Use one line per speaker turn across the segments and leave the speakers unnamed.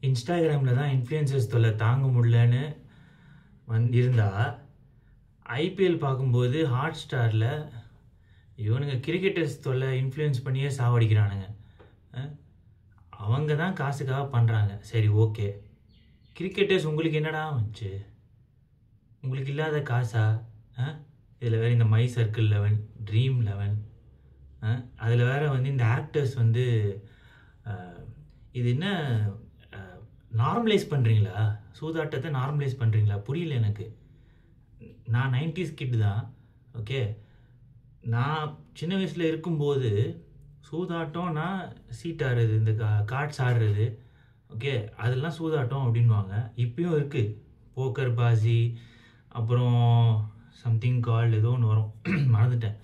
இன்ஸ்டாகிராமில் தான் இன்ஃப்ளூயன்சர்ஸ் தொல்லை தாங்க முடியலன்னு இருந்தால் ஐபிஎல் பார்க்கும்போது ஹாட் ஸ்டாரில் இவனுங்க கிரிக்கெட்டர்ஸ் தொல்லை இன்ஃப்ளூயன்ஸ் பண்ணியே சாவடிக்கிறானுங்க. அவங்க தான் காசுக்காக பண்ணுறாங்க. சரி, ஓகே. கிரிக்கெட்டர்ஸ் உங்களுக்கு என்னடா வந்துச்சு? உங்களுக்கு இல்லாத காசா? இதில் வேறு இந்த மை சர்க்கிள் 11, ட்ரீம் 11, அதில் வேறு வந்து இந்த ஆக்டர்ஸ் வந்து இது என்ன நார்மலைஸ் பண்ணுறீங்களா? சூதாட்டத்தை நார்மலைஸ் பண்ணுறீங்களா? புரியல எனக்கு. நான் 90s கிட் தான். ஓகே, நான் சின்ன வயசில் இருக்கும்போது சூதாட்டம்னா சீட் ஆடுறது, இந்த கார்ட்ஸ் ஆடுறது, ஓகே, அதெல்லாம் சூதாட்டம் அப்படின்வாங்க. இப்பயும் இருக்குது. போக்கர் பாசி, அப்புறம் சம்திங் கால்டு ஏதோ ஒன்று வரும், மறந்துட்டேன்.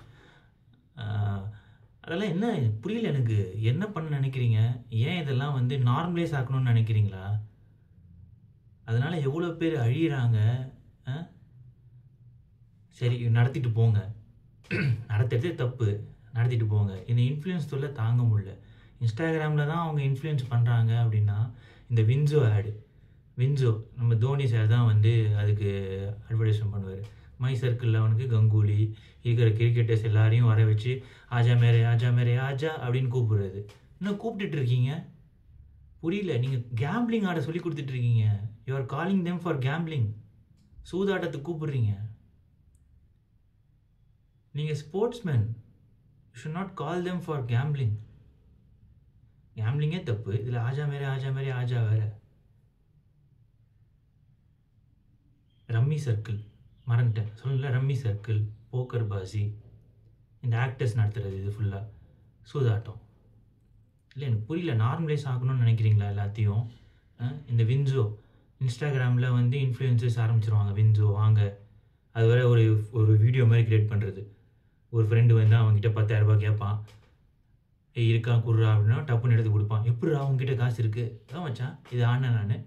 அதெல்லாம் என்ன புரியல எனக்கு. என்ன பண்ண நினைக்கிறீங்க? ஏன் இதெல்லாம் வந்து நார்மலைஸ் ஆக்கணும்னு நினைக்கிறீங்களா? அதனால் எவ்வளோ பேர் அழியிறாங்க. சரி, நடத்திட்டு போங்க. நடத்துறதே தப்பு, நடத்திட்டு போங்க. இந்த இன்ஃப்ளூயன்ஸ் தொல்லை தாங்க முடியல. இன்ஸ்டாகிராமில் தான் அவங்க இன்ஃப்ளூயன்ஸ் பண்ணுறாங்க அப்படின்னா, இந்த வின்சோ ஆடு, வின்சோ நம்ம தோனி சார் தான் வந்து அதுக்கு அட்வர்டைஸ்மெண்ட் பண்ணுவார். மை சர்க்கிள் 11க்கு கங்குலி இருக்கிற கிரிக்கெட்டர்ஸ் எல்லாரையும் வர வச்சு ஆஜா மேரே ஆஜா மேரே ஆஜா அப்படின்னு கூப்பிடுறது. இன்னும் கூப்பிட்டுட்டு இருக்கீங்க? புரியல. நீங்கள் கேம்பிளிங் ஆட சொல்லி கொடுத்துட்ருக்கீங்க. You are calling them for gambling. சூதாட்டத்துக்கு கூப்பிடுறீங்க. நீங்கள் sportsman. You should not call them for gambling. கேம்பிளிங்கே தப்பு, இதில் ஆஜா மேரே ஆஜா வேறு. ரம்மி சர்க்கிள் மறந்துட்டேன், சொல்லல. ரம்மி சர்க்கிள், போக்கர் பாசி, இந்த ஆக்டர்ஸ் நடத்துகிறது, இது ஃபுல்லாக சூதாட்டம். இல்லை, எனக்கு புரியல. நார்மலைஸ் ஆகணும்னு நினைக்கிறீங்களா எல்லாத்தையும்? இந்த வின்சோ இன்ஸ்டாகிராமில் வந்து இன்ஃப்ளூயன்சர்ஸ் ஆரம்பிச்சிருவாங்க. வின்சோ வாங்க, அது வரை ஒரு வீடியோ மாதிரி க்ரியேட் பண்ணுறது. ஒரு ஃப்ரெண்டு வந்து அவங்ககிட்ட 10,000 ரூபாய் கேட்பான். இருக்கா குர்றா அப்படின்னா டப்புன்னு எடுத்து கொடுப்பான். எப்படிரா அவங்ககிட்ட காசு இருக்குது? அதான் மச்சான், இது ஆனேன் நான்,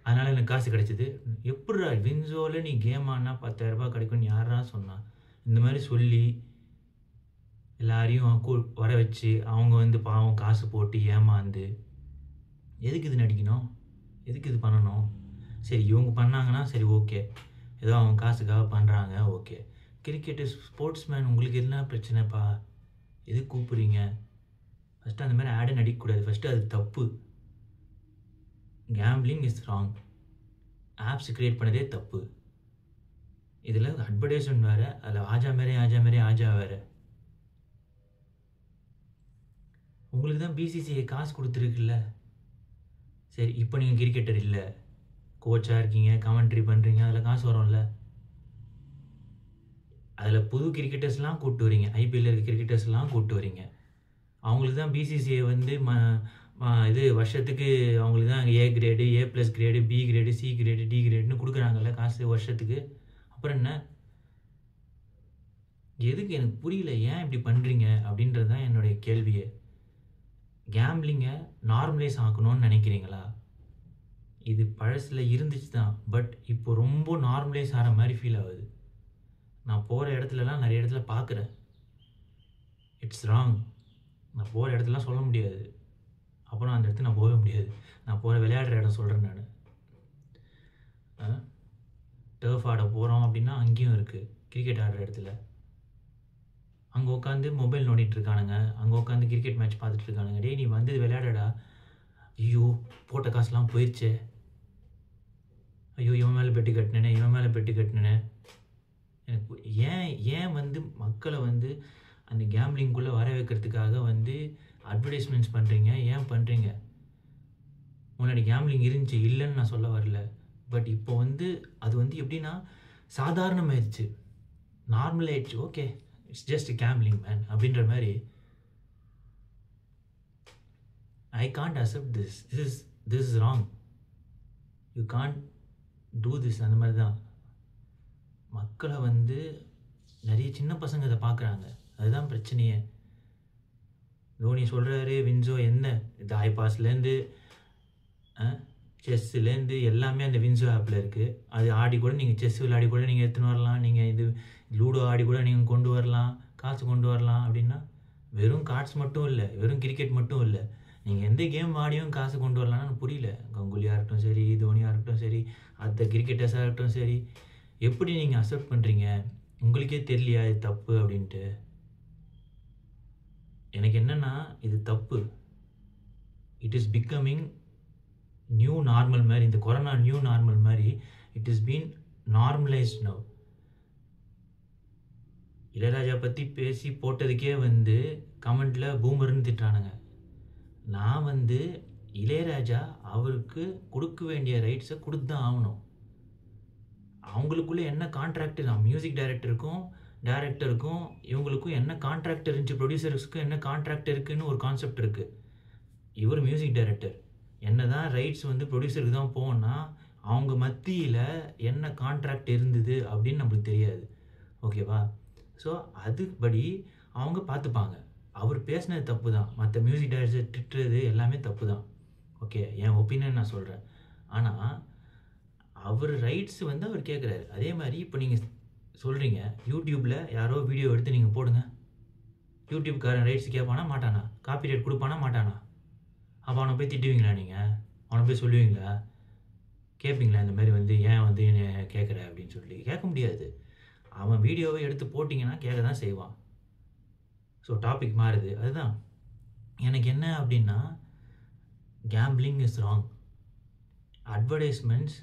அதனால் எனக்கு காசு கிடச்சிது. எப்படிரா வின்சோவில் நீ கேம் ஆனால் 10,000 ரூபாய் கிடைக்கும்னு யாரா சொன்னான்? இந்த மாதிரி சொல்லி எல்லாரையும் வர வச்சு அவங்க வந்து பாவம் காசு போட்டு ஏமாந்து எதுக்கு இது நடிக்கணும்? எதுக்கு இது பண்ணணும்? சரி, இவங்க பண்ணாங்கன்னா சரி, ஓகே, ஏதோ அவங்க காசுக்காக பண்ணுறாங்க, ஓகே. கிரிக்கெட்டு ஸ்போர்ட்ஸ்மேன், உங்களுக்கு என்ன பிரச்சனைப்பா? எதுக்கு கூப்பிட்றீங்க? ஃபஸ்ட்டு அந்த மாதிரி ஆடை நடிக்கக்கூடாது. ஃபஸ்ட்டு அது தப்பு. Gambling is wrong. Apps create பண்ணதே தப்பு. இதில் அட்வர்டைஸ்மெண்ட் வேறு, அதில் ஆஜா மேரே ஆஜா வேறு. உங்களுக்கு தான் பிசிசிஐ காசு கொடுத்துருக்குல்ல. சரி, இப்போ நீங்கள் கிரிக்கெட்டர் இல்லை, கோச்சாக இருக்கீங்க, கமெண்ட்ரி பண்ணுறீங்க, அதில் காசு வரும்ல. அதில் புது கிரிக்கெட்டர்ஸ்லாம் கூப்பிட்டு வரீங்க, ஐபிஎல்ல இருக்க கிரிக்கெட்டர்ஸ்லாம் கூப்பிட்டு வரீங்க. அவங்களுக்கு தான் பிசிசிஐ வந்து இது வருஷத்துக்கு அவங்களுக்கு தான் A grade, A+ grade, B grade, C grade, D கிரேடுன்னு கொடுக்குறாங்கல்ல காசு வருஷத்துக்கு. அப்புறம் என்ன? எதுக்கு? எனக்கு புரியல. ஏன் இப்படி பண்ணுறீங்க அப்படின்றது தான் என்னுடைய கேள்வியே. கேம்பிளிங்கை நார்மலைஸ் ஆக்கணும்னு நினைக்கிறீங்களா? இது பழசில் இருந்துச்சு தான், பட் இப்போ ரொம்ப நார்மலைஸ் ஆகிற மாதிரி ஃபீல் ஆகுது. நான் போகிற இடத்துலலாம் நிறைய இடத்துல பார்க்குறேன். It's wrong. நான் போகிற இடத்துலாம் சொல்ல முடியாது, அப்புறம் அந்த இடத்துக்கு நான் போகவே முடியாது. நான் போகிற விளையாடுற இடம் சொல்கிறேன் நான். டர்ஃப் ஆட போகிறோம் அப்படின்னா அங்கேயும் இருக்குது. கிரிக்கெட் ஆடுற இடத்துல அங்கே உட்காந்து மொபைல் நோண்டிகிட்ருக்கானுங்க, அங்கே உட்காந்து கிரிக்கெட் மேட்ச் பார்த்துட்ருக்கானுங்க. டேய், நீ வந்து விளையாடடா. ஐயோ, போட்ட காசுலாம் போயிடுச்சே. ஐயோ, இவன் மேலே பெட்டு கட்டினேனே. எனக்கு ஏன் வந்து மக்களை வந்து அந்த கேம்பிளிங்குள்ளே வர வைக்கிறதுக்காக வந்து அட்வர்டைஸ்மெண்ட்ஸ் பண்ணுறீங்க? ஏன் பண்ணுறீங்க? முன்னாடி கேம்பிளிங் இருந்துச்சு, இல்லைன்னு நான் சொல்ல வரல. பட் இப்போ வந்து அது வந்து எப்படின்னா சாதாரணமாயிடுச்சு, நார்மல் ஆயிடுச்சு. Okay, it's just gambling man அப்படின்ற மாதிரி. I can't accept this is wrong. You can't do this. அந்த மாதிரி தான் மக்களை வந்து நிறைய சின்ன பசங்க இதை பார்க்குறாங்க. அதுதான் பிரச்சனையே. தோனி சொல்கிறாரு வின்சோ என்ன, இது ஐபாஸ்லேருந்து செஸ்ஸுலேருந்து எல்லாமே அந்த வின்சோ ஆப்பில் இருக்குது. அது ஆடி கூட நீங்கள் செஸ் விளையாடி கூட நீங்கள் எடுத்துன்னு வரலாம், நீங்கள் இது லூடோ ஆடி கூட நீங்கள் கொண்டு வரலாம், காசு கொண்டு வரலாம். அப்படின்னா வெறும் கார்ட்ஸ் மட்டும் இல்லை, வெறும் கிரிக்கெட் மட்டும் இல்லை, நீங்கள் எந்த கேம் ஆடியும் காசு கொண்டு வரலான்னு புரியல. மற்ற கிரிக்கெட்டர்ஸாக இருக்கட்டும் சரி, எப்படி நீங்கள் அக்செப்ட் பண்ணுறீங்க? உங்களுக்கே தெரியலையா இது தப்பு அப்படின்ட்டு? எனக்கு என்னென்னா இது தப்பு. It is becoming new normal மாதிரி, இந்த கொரோனா நியூ நார்மல் மாதிரி it is been normalised now. Ilaiyaraaja பற்றி பேசி போட்டதுக்கே கமெண்ட்டில் பூமர்னு திட்டுறானுங்க. நான் இளையராஜா அவருக்கு கொடுக்க வேண்டிய ரைட்ஸை கொடுத்து தான் ஆகணும். அவங்களுக்குள்ளே என்ன கான்ட்ராக்ட், மியூசிக் டைரக்டருக்கும் டேரக்டருக்கும் இவங்களுக்கும் என்ன கான்ட்ராக்ட் இருந்துச்சு, ப்ரொடியூசர்ஸுக்கும் என்ன கான்ட்ராக்ட் இருக்குதுன்னு ஒரு கான்செப்ட் இருக்குது. இவர் மியூசிக் டைரக்டர், என்ன தான் ரைட்ஸ் ப்ரொடியூசருக்கு தான் போகணும்னா அவங்க மத்தியில் என்ன கான்ட்ராக்ட் இருந்தது அப்படின்னு நம்மளுக்கு தெரியாது. ஓகேவா? ஸோ அதுபடி அவங்க பார்த்துப்பாங்க. அவர் பேசினது தப்பு தான், மற்ற மியூசிக் டைரக்டர் திட்டுறது எல்லாமே தப்பு தான். ஓகே, என் ஒப்பீனியன் நான் சொல்கிறேன். ஆனால் அவர் ரைட்ஸ் அவர் கேட்குறாரு. அதே மாதிரி இப்போ நீங்கள் சொல்கிறீங்க, யூடியூப்பில் யாரோ வீடியோ எடுத்து நீங்கள் போடுங்க, யூடியூப்காரன் ரைட்ஸ் கேட்பானா மாட்டானா? காப்பி ரைட் கொடுப்பானா மாட்டானா? அப்போ அவனை போய் திட்டுவீங்களா? நீங்கள் அவனை போய் சொல்லுவீங்களா? கேட்பீங்களா இந்த மாதிரி ஏன் கேட்குற அப்படின்னு சொல்லி? கேட்க முடியாது. அவன் வீடியோவை எடுத்து போட்டிங்கன்னா கேட்க தான் செய்வான். ஸோ டாபிக் மாறுது. அதுதான் எனக்கு என்ன அப்படின்னா, gambling is wrong. Advertisements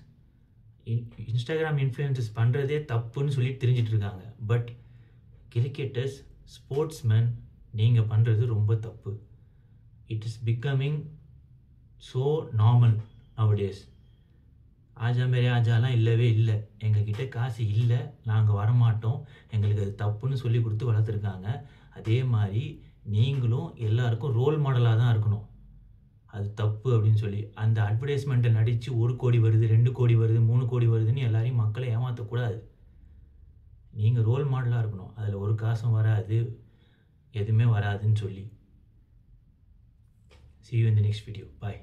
Instagram influences பண்ணுறதே தப்புன்னு சொல்லி தெரிஞ்சிட்டு இருக்காங்க. பட் கிரிக்கெட்டர்ஸ், ஸ்போர்ட்ஸ்மேன், நீங்கள் பண்ணுறது ரொம்ப தப்பு. It is becoming so normal nowadays. ஆஜா மாரி ஆஜாலாம் இல்லவே இல்லை. எங்ககிட்ட காசு இல்லை, நாங்கள் வரமாட்டோம், எங்களுக்கு அது தப்புன்னு சொல்லி கொடுத்து வளர்த்துருக்காங்க. அதே மாதிரி நீங்களும் எல்லாருக்கும் ரோல் மாடலாக தான் இருக்கணும். அது தப்பு அப்படின்னு சொல்லி அந்த அட்வர்டைஸ்மெண்ட்டை நடித்து 1 கோடி வருது, 2 கோடி வருது, 3 கோடி வருதுன்னு எல்லாரையும் மக்களை ஏமாற்றக்கூடாது. நீங்கள் ரோல் மாடலாக இருக்கணும். அதில் ஒரு காசும் வராது, எதுவுமே வராதுன்னு சொல்லி. See you in the next video. Bye.